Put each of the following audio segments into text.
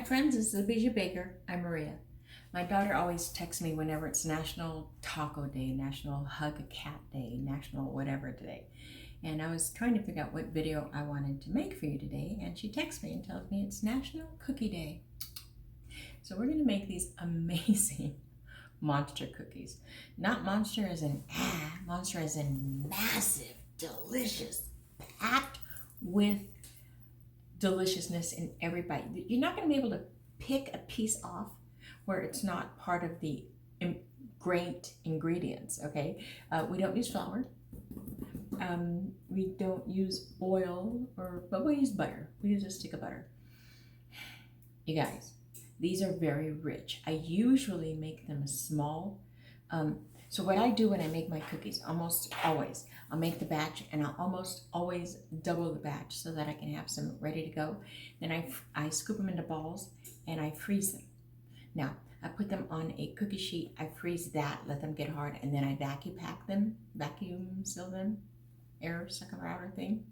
friends, this is the Bijou Baker. I'm Maria. My daughter always texts me whenever it's National Taco Day, National Hug a Cat Day, National whatever day. And I was trying to figure out what video I wanted to make for you today, and she texts me and tells me it's National Cookie Day. So we're going to make these amazing monster cookies. Not monster as in monster as in massive, delicious, packed with deliciousness in every bite. You're not going to be able to pick a piece off where it's not part of the great ingredients, okay? We don't use flour. We don't use oil, but we use butter. We use a stick of butter. You guys, these are very rich. I usually make them small. So what I do when I make my cookies, almost always, I'll make the batch and I'll almost always double the batch so that I can have some ready to go. Then I scoop them into balls and I freeze them. Now, I put them on a cookie sheet, I freeze that, let them get hard, and then I vacuum seal them, air sucker outer thing,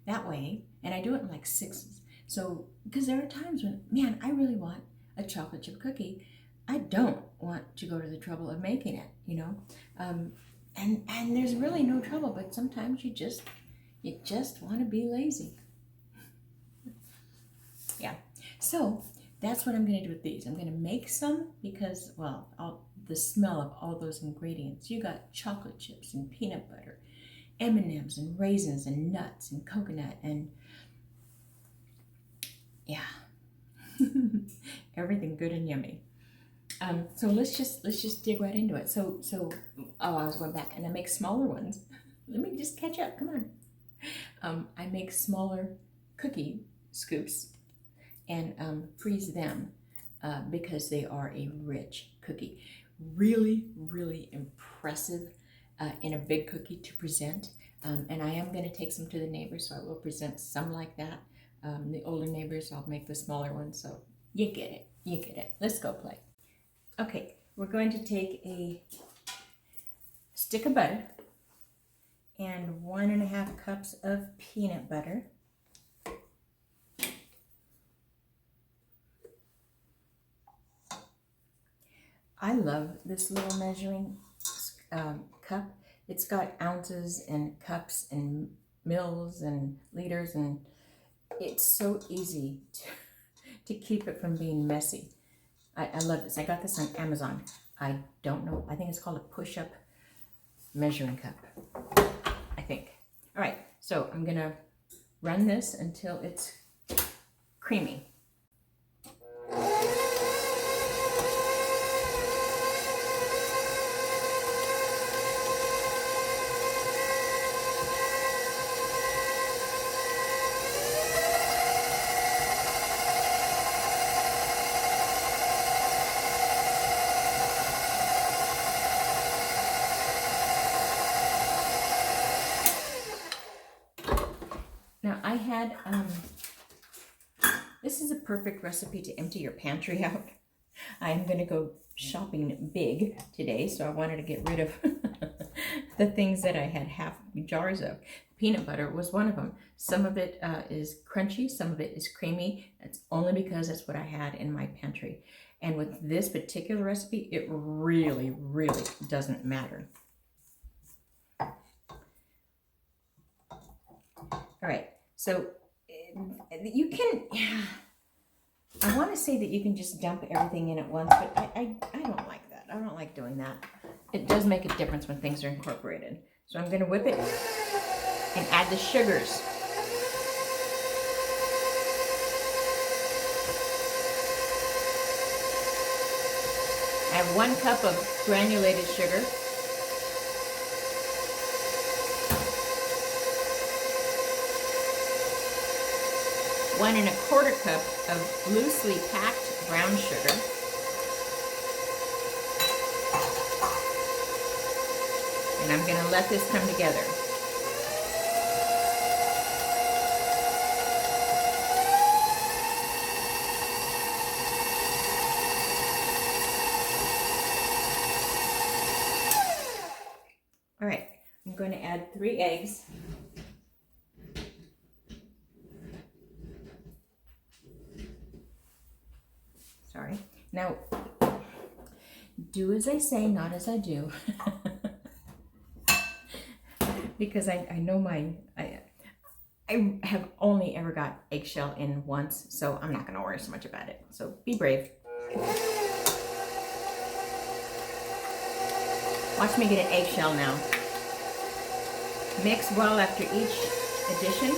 that way, and I do it in like sixes. So, because there are times when, man, I really want a chocolate chip cookie. I don't want to go to the trouble of making it, you know, and there's really no trouble, but sometimes you just want to be lazy. Yeah, so that's what I'm going to do with these. I'm going to make some because, well, the smell of all those ingredients. You got chocolate chips and peanut butter, M&Ms and raisins and nuts and coconut and yeah, everything good and yummy. So let's just dig right into it. So I was going back and I make smaller ones. Let me just catch up. Come on. I make smaller cookie scoops and freeze them because they are a rich cookie. Really, really impressive in a big cookie to present. And I am going to take some to the neighbors, so I will present some like that. The older neighbors, I'll make the smaller ones. So you get it. You get it. Let's go play. Okay, we're going to take a stick of butter and 1.5 cups of peanut butter. I love this little measuring cup. It's got ounces and cups and mils and liters, and it's so easy to keep it from being messy. I love this. I got this on Amazon. I don't know. I think it's called a push-up measuring cup, I think. All right, so I'm going to run this until it's creamy. Now I had, this is a perfect recipe to empty your pantry out. I'm going to go shopping big today, so I wanted to get rid of the things that I had half jars of. Peanut butter was one of them. Some of it is crunchy, some of it is creamy. That's only because that's what I had in my pantry. And with this particular recipe, it really, really doesn't matter. All right, so you can, I want to say that you can just dump everything in at once, but I don't like that. I don't like doing that. It does make a difference when things are incorporated. So I'm going to whip it and add the sugars. I have 1 cup of granulated sugar. 1.25 cup of loosely packed brown sugar. And I'm going to let this come together. All right, I'm going to add 3 eggs. Sorry. Now, do as I say, not as I do. Because I know I have only ever got eggshell in once, so I'm not going to worry so much about it. So be brave. Watch me get an eggshell now. Mix well after each addition.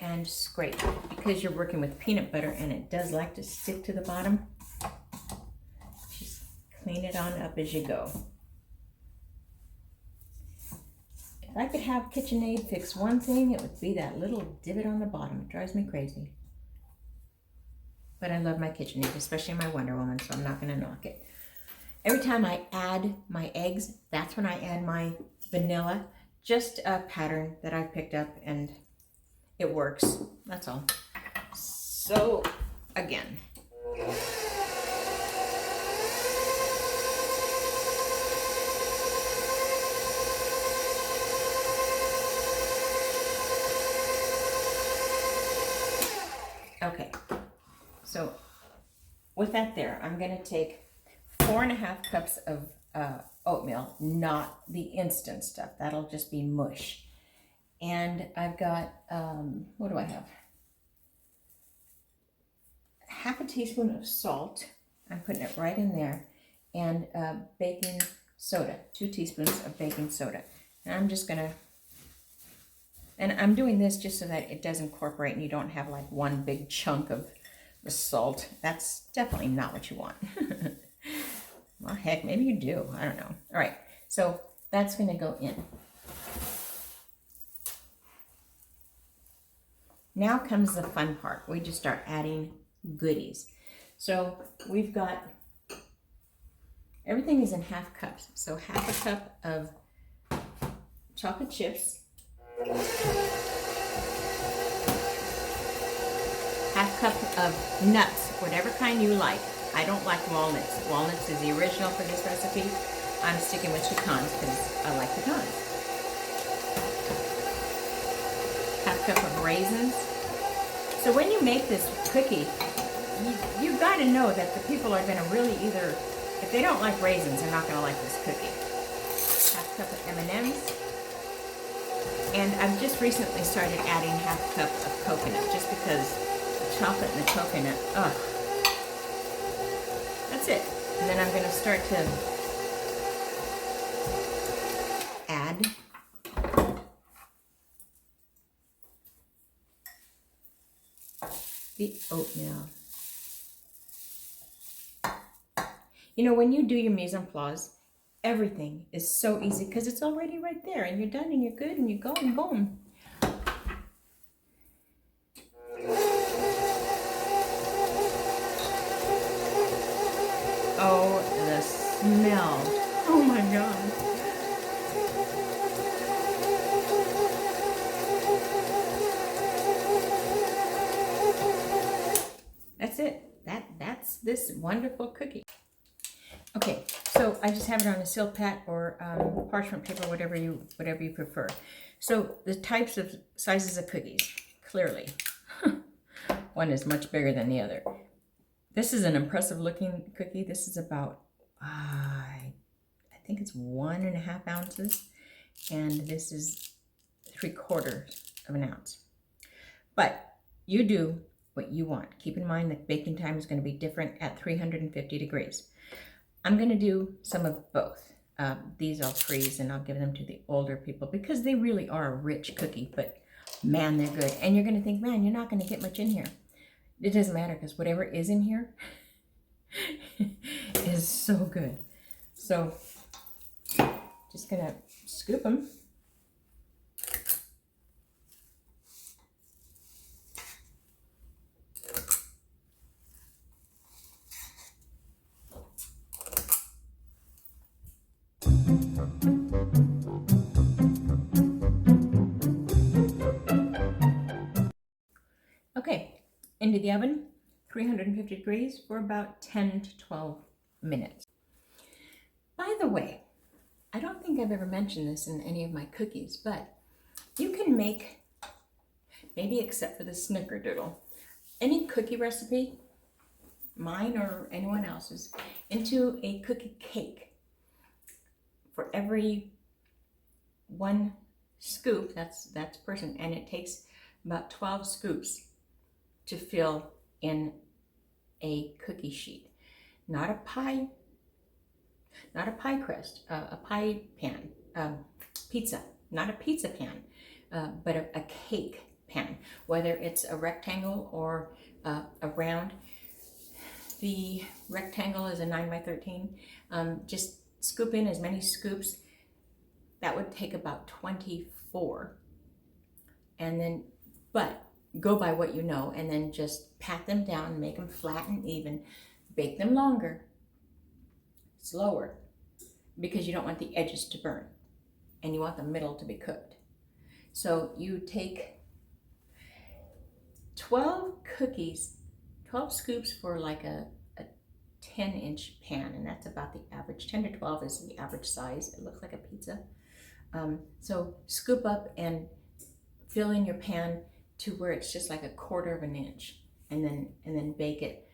And scrape, because you're working with peanut butter and it does like to stick to the bottom. Just clean it on up as you go. If I could have KitchenAid fix one thing, it would be that little divot on the bottom. It drives me crazy. But I love my KitchenAid, especially my Wonder Woman, so I'm not going to knock it. Every time I add my eggs, that's when I add my vanilla. Just a pattern that I picked up, and it works. That's all. So, again. Okay. So, with that there, I'm going to take 4.5 cups of oatmeal, not the instant stuff. That'll just be mush. And I've got, what do I have? 1/2 teaspoon of salt. I'm putting it right in there. And baking soda, 2 teaspoons of baking soda. And I'm just gonna, and I'm doing this just so that it does incorporate and you don't have like one big chunk of the salt. That's definitely not what you want. Well, heck, maybe you do. I don't know. All right, so that's gonna go in. Now comes the fun part. We just start adding goodies. So we've got, everything is in 1/2 cups. So 1/2 cup of chocolate chips, 1/2 cup of nuts, whatever kind you like. I don't like walnuts. Walnuts is the original for this recipe. I'm sticking with pecans because I like pecans. 1/2 cup of raisins. So when you make this cookie, you got to know that the people are going to really either, if they don't like raisins, they're not going to like this cookie. 1/2 cup of M&Ms. And I've just recently started adding 1/2 cup of coconut, just because the chocolate and the coconut, ugh. That's it. And then I'm going to start to add the oatmeal. You know, when you do your mise en place, everything is so easy because it's already right there and you're done and you're good and you go and boom. Oh, the smell. Oh my God. That's it. That's this wonderful cookie. Okay, so I just have it on a silk pad or parchment paper, whatever you prefer. So the types of sizes of cookies, clearly, one is much bigger than the other. This is an impressive looking cookie. This is about, I think it's 1.5 ounces, and this is 3/4 of an ounce. But you do what you want. Keep in mind that baking time is going to be different at 350 degrees. I'm going to do some of both. These I'll freeze and I'll give them to the older people because they really are a rich cookie, but man, they're good. And you're going to think, man, you're not going to get much in here. It doesn't matter because whatever is in here is so good. So just going to scoop them. into the oven, 350 degrees, for about 10 to 12 minutes. By the way, I don't think I've ever mentioned this in any of my cookies, but you can make, maybe except for the snickerdoodle, any cookie recipe, mine or anyone else's, into a cookie cake. For every 1 scoop, that's person, and it takes about 12 scoops to fill in a cookie sheet. Not a pie crust, a pie pan, pizza, not a pizza pan, but a cake pan, whether it's a rectangle or a round. The rectangle is a 9 by 13. Just scoop in as many scoops. That would take about 24. And then, but go by what you know, and then just pat them down, make them flat and even, bake them longer, slower, because you don't want the edges to burn and you want the middle to be cooked. So you take 12 cookies, 12 scoops for like a 10-inch pan, and that's about the average. 10 to 12 is the average size. It looks like a pizza. So scoop up and fill in your pan to where it's just like a 1/4 of an inch, and then bake it.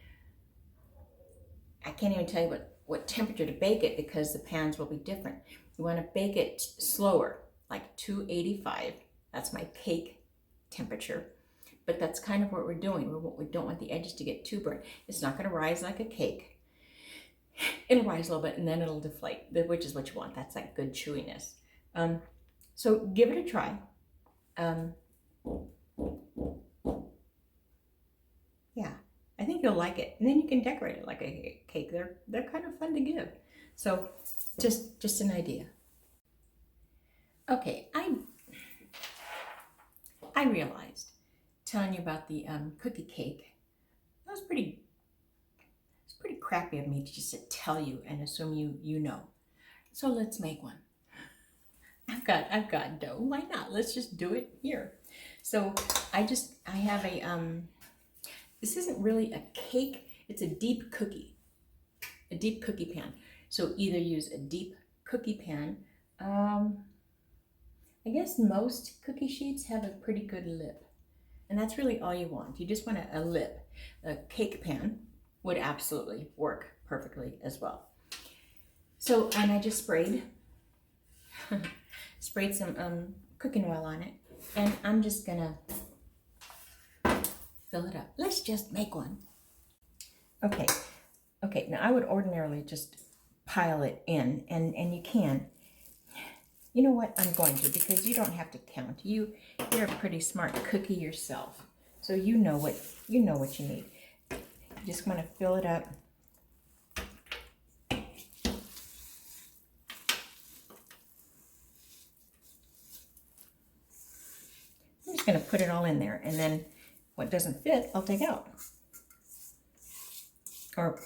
I can't even tell you what temperature to bake it, because the pans will be different. You want to bake it slower, like 285. That's my cake temperature. But that's kind of what we're doing. We don't want the edges to get too burnt. It's not going to rise like a cake. It'll rise a little bit and then it'll deflate, which is what you want. That's like good chewiness. So give it a try. Yeah, I think you'll like it. And then you can decorate it like a cake. They're kind of fun to give. So just an idea. Okay, I realized telling you about the cookie cake, that was pretty crappy of me to just to tell you and assume you know. So let's make one. I've got dough. Why not? Let's just do it here. So I have a this isn't really a cake, it's a deep cookie pan. So either use a deep cookie pan. I guess most cookie sheets have a pretty good lip. And that's really all you want. You just want a lip. A cake pan would absolutely work perfectly as well. So, and I just sprayed some cooking oil on it. And I'm just gonna fill it up. Let's just make one. Okay, now I would ordinarily just pile it in, and you can. You know what? I'm going to, because you don't have to count. You're a pretty smart cookie yourself, so you know what you need. You just want to fill it up. I'm just going to put it all in there, and then what doesn't fit, I'll take out, or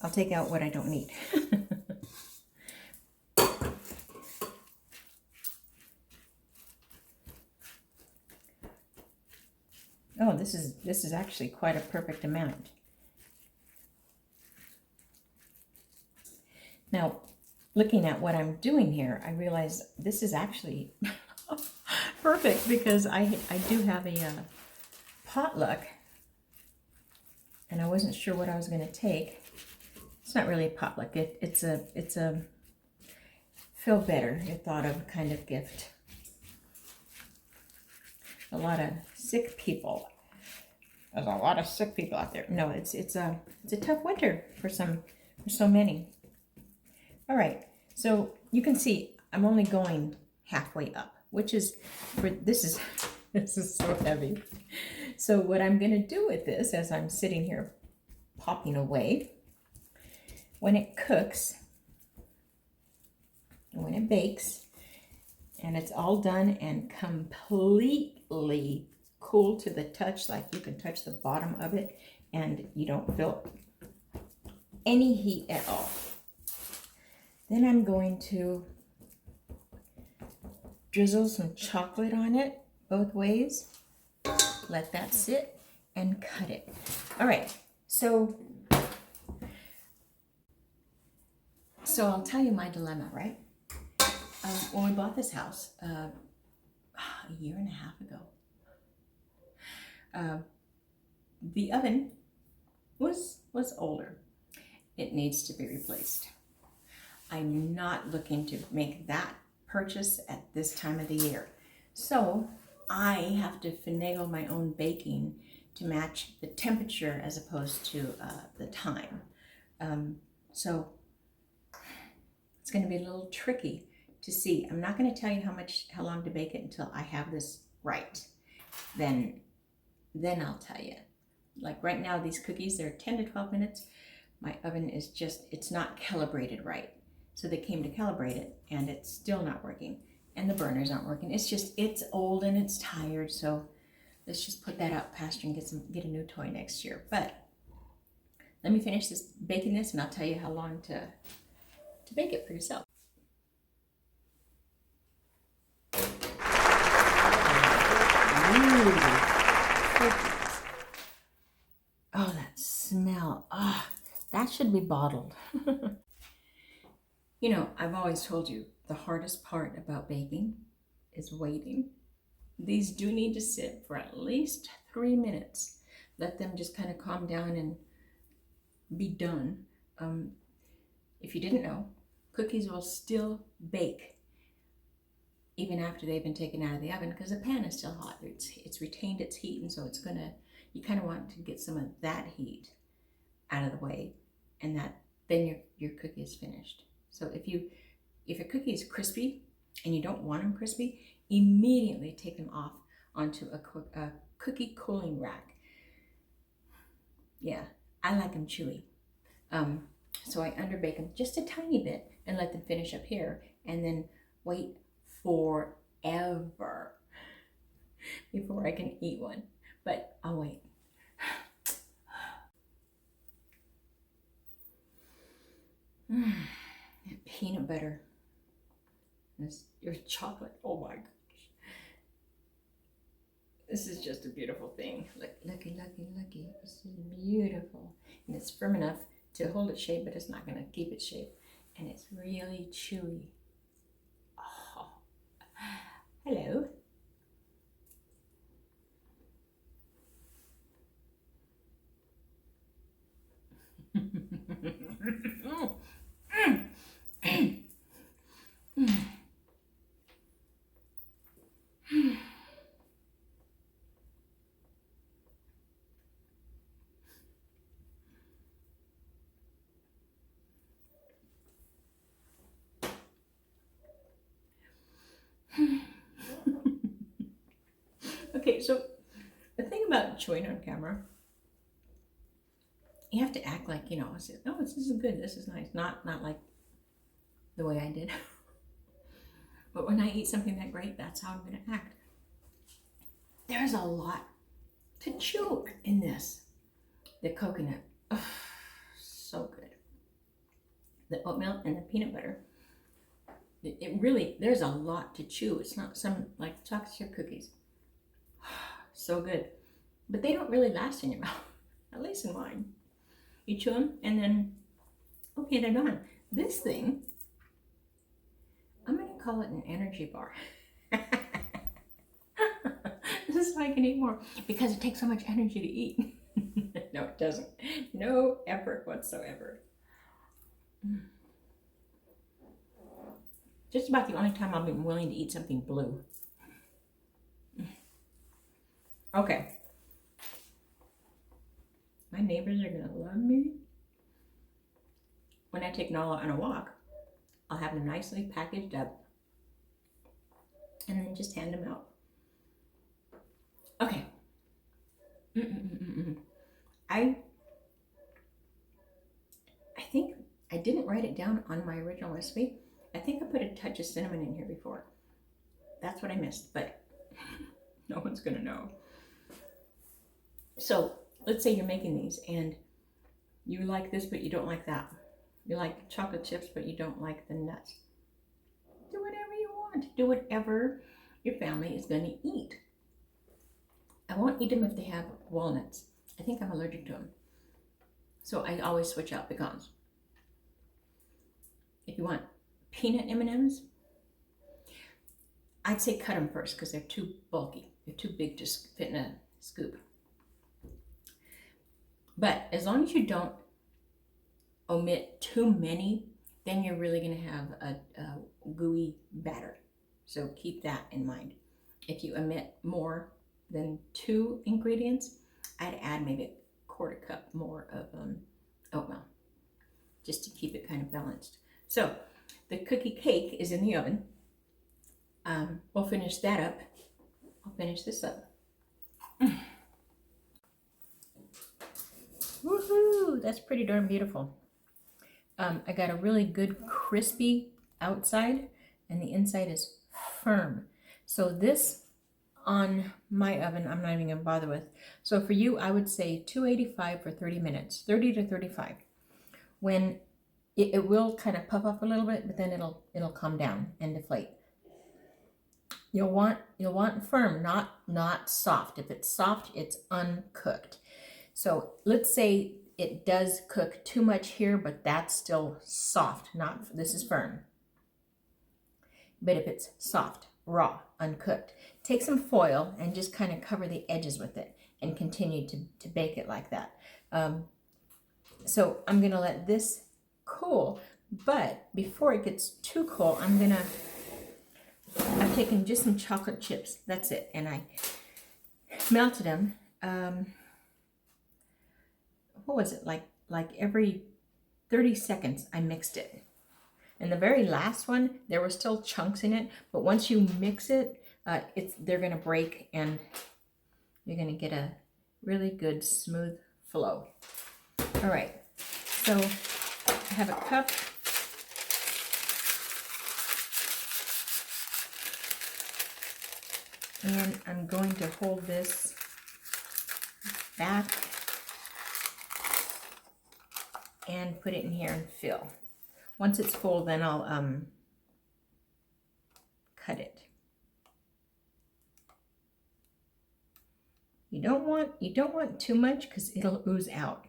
I'll take out what I don't need. Oh, this is actually quite a perfect amount. Now, looking at what I'm doing here, I realize this is actually perfect, because I do have a potluck, and I wasn't sure what I was going to take. It's not really a potluck. It's a feel better, I thought of kind of gift. A lot of sick people. There's a lot of sick people out there. No, it's a tough winter for so many. All right, so you can see I'm only going halfway up, which is this is so heavy. So what I'm going to do with this, as I'm sitting here popping away, when it cooks, when it bakes, and it's all done and completely cool to the touch, like you can touch the bottom of it and you don't feel any heat at all. Then I'm going to drizzle some chocolate on it both ways. Let that sit, and cut it. All right, so I'll tell you my dilemma, right? When we bought this house a year and a half ago, the oven was older. It needs to be replaced. I'm not looking to make that purchase at this time of the year. So I have to finagle my own baking to match the temperature as opposed to the time. So it's going to be a little tricky to see. I'm not going to tell you how long to bake it until I have this right. Then I'll tell you. Like right now, these cookies, they're 10 to 12 minutes. My oven is it's not calibrated right. So they came to calibrate it and it's still not working. And the burners aren't working. It's old and it's tired. So let's just put that out pasture and get a new toy next year. But let me finish baking this and I'll tell you how long to bake it for yourself. Oh, that smell. Ah, that should be bottled. You know, I've always told you the hardest part about baking is waiting. These do need to sit for at least 3 minutes. Let them just kind of calm down and be done. If you didn't know, cookies will still bake even after they've been taken out of the oven because the pan is still hot. It's retained its heat, and so you kind of want to get some of that heat out of the way, and then your cookie is finished. So if your cookie is crispy and you don't want them crispy, immediately take them off onto a cookie cooling rack. Yeah, I like them chewy. So I underbake them just a tiny bit and let them finish up here, and then wait forever before I can eat one. But I'll wait. Peanut butter. Your chocolate. Oh my gosh. This is just a beautiful thing. Looky. This is beautiful. And it's firm enough to hold its shape, but it's not going to keep its shape. And it's really chewy. Oh. Hello. Okay, so the thing about chewing on camera, you have to act like, you know, this is good, this is nice. Not like the way I did. But when I eat something that great, that's how I'm going to act. There's a lot to chew in this. The coconut, oh, so good. The oatmeal and the peanut butter. It really, there's a lot to chew. It's not some like chocolate chip cookies. So good. But they don't really last in your mouth, at least in mine. You chew them and then, okay, they're done. This thing, I'm going to call it an energy bar. This is why I can eat more, because it takes so much energy to eat. No, it doesn't. No effort whatsoever. Just about the only time I'll be willing to eat something blue. Okay. My neighbors are going to love me. When I take Nala on a walk, I'll have them nicely packaged up and then just hand them out. Okay. I think I didn't write it down on my original recipe. I think I put a touch of cinnamon in here before. That's what I missed, but no one's gonna know. So let's say you're making these and you like this, but you don't like that. You like chocolate chips, but you don't like the nuts. Do whatever you want. Do whatever your family is gonna eat. I won't eat them if they have walnuts. I think I'm allergic to them. So I always switch out pecans. If you want peanut M&Ms, I'd say cut them first because they're too bulky. They're too big to fit in a scoop. But as long as you don't omit too many, then you're really going to have a gooey batter. So keep that in mind. If you omit more than 2 ingredients, I'd add maybe a quarter cup more of oatmeal, just to keep it kind of balanced. So the cookie cake is in the oven. We'll finish that up. I'll finish this up. Woohoo! That's pretty darn beautiful. I got a really good crispy outside, and the inside is firm. So this on my oven, I'm not even gonna bother with. So for you, I would say 285 for 30 minutes, 30 to 35. When it will kind of puff up a little bit, but then it'll calm down and deflate. You'll want firm, not soft. If it's soft, it's uncooked. So let's say it does cook too much here, but that's still soft. This is firm. But if it's soft, raw, uncooked, take some foil and just kind of cover the edges with it and continue to bake it like that. So I'm gonna let this cool, but before it gets too cool, I've taken just some chocolate chips, that's it, and I melted them. What was it, like every 30 seconds I mixed it. And the very last one, there were still chunks in it, but once you mix it, they're gonna break and you're gonna get a really good smooth flow. All right, so I have a cup. And I'm going to hold this back and put it in here and fill. Once it's full, then I'll cut it. You don't want too much because it'll ooze out.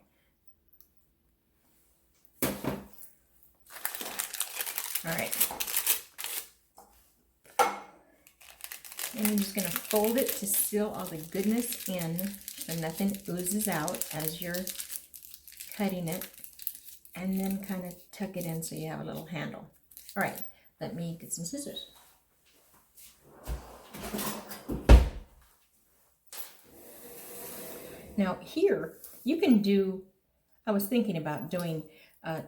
All right. And I'm just going to fold it to seal all the goodness in so nothing oozes out as you're cutting it. And then kind of tuck it in so you have a little handle. All right, let me get some scissors. Now here, you can do, I was thinking about doing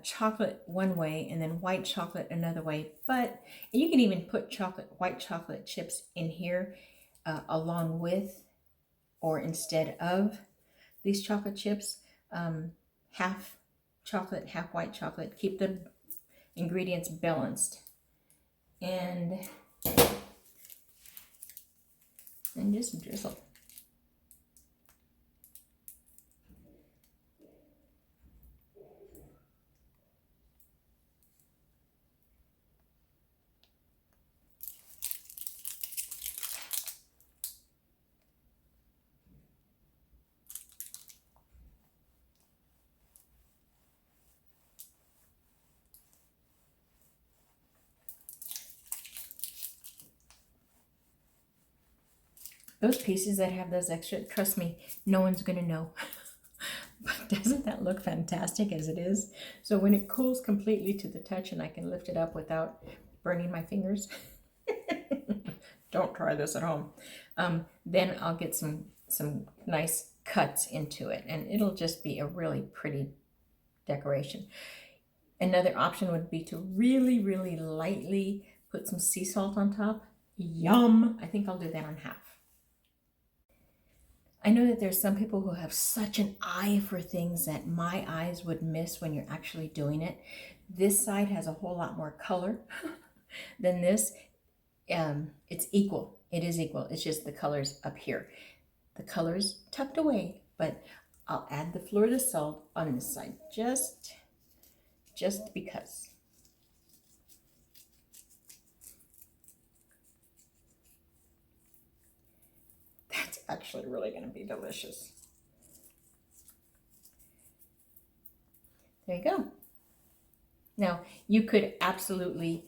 chocolate one way and then white chocolate another way, but you can even put white chocolate chips in here along with or instead of these chocolate chips, half chocolate, half white chocolate. Keep the ingredients balanced. And just drizzle. Those pieces that have those extra, trust me, no one's gonna know. But doesn't that look fantastic as it is? So when it cools completely to the touch and I can lift it up without burning my fingers, don't try this at home. Then I'll get some nice cuts into it and it'll just be a really pretty decoration. Another option would be to really, really lightly put some sea salt on top. Yum! I think I'll do that on half. I know that there's some people who have such an eye for things that my eyes would miss when you're actually doing it. This side has a whole lot more color than this. It's equal. It is equal. It's just the colors up here. The colors tucked away, but I'll add the fleur de sel on this side just because. That's actually really going to be delicious. There you go. Now, you could absolutely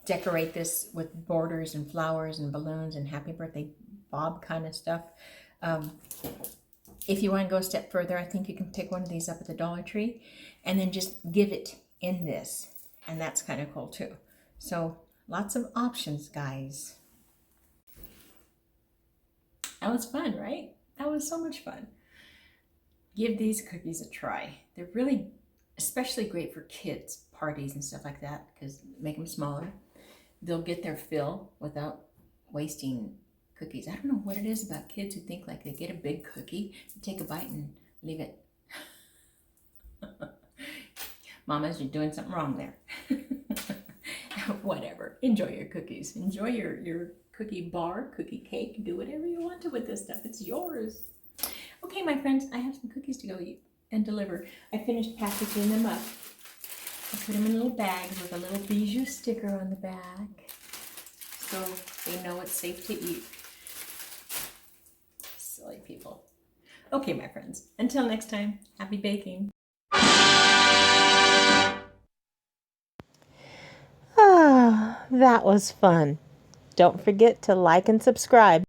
decorate this with borders and flowers and balloons and happy birthday Bob kind of stuff. If you want to go a step further, I think you can pick one of these up at the Dollar Tree and then just give it in this. And that's kind of cool too. So lots of options, guys. That was fun, right? That was so much fun. Give these cookies a try. They're really especially great for kids, parties and stuff like that, because make them smaller. They'll get their fill without wasting cookies. I don't know what it is about kids who think like they get a big cookie, take a bite and leave it. Mamas, you're doing something wrong there. Whatever. Enjoy your cookies. Enjoy your cookie bar, cookie cake. Do whatever you want to with this stuff. It's yours. Okay, my friends, I have some cookies to go eat and deliver. I finished packaging them up. I put them in little bags with a little bijou sticker on the back, so they know it's safe to eat. Silly people. Okay, my friends, until next time, happy baking. Ah, that was fun. Don't forget to like and subscribe.